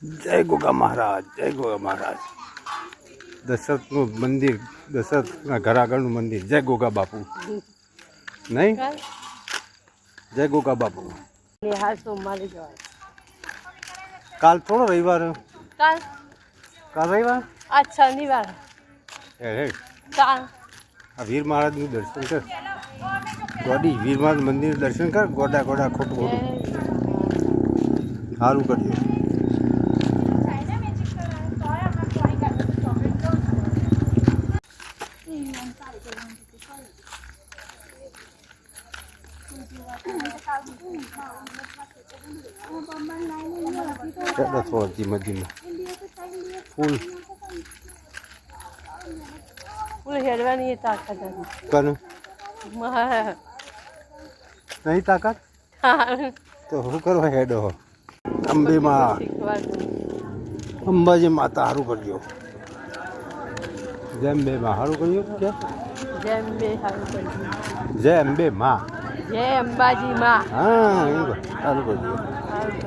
જય ગોગા મહારાજ, જય ગોગા મહારાજ. દશરથનું મંદિર, દશરથના ઘર આગળનું મંદિર. જય ગોગા બાપુ. નહીં, જય ગોગા બાપુ. કાલ થોડો રવિવાર, કાલ રવિવાર. આજ શનિવાર. આ વીર મહારાજનું દર્શન કર ગોડી. વીર મહારાજ મંદિર દર્શન કર. ગોડા ગોડા ખોટું ખોટું સારું કરજો. થોડા ધીમે ધીમે ફૂલ ફૂલ હેડવાની તાકાત કનું નહીં તાકાત તો શું કરવા હેડો. અંબે માં, અંબાજી માતા સારું કરજો. જય અંબે માં સારું કરજો. કે જય અંબે સારું કરજો. જય અંબે માં, જય અંબાજી માં. હા સારું કરજો.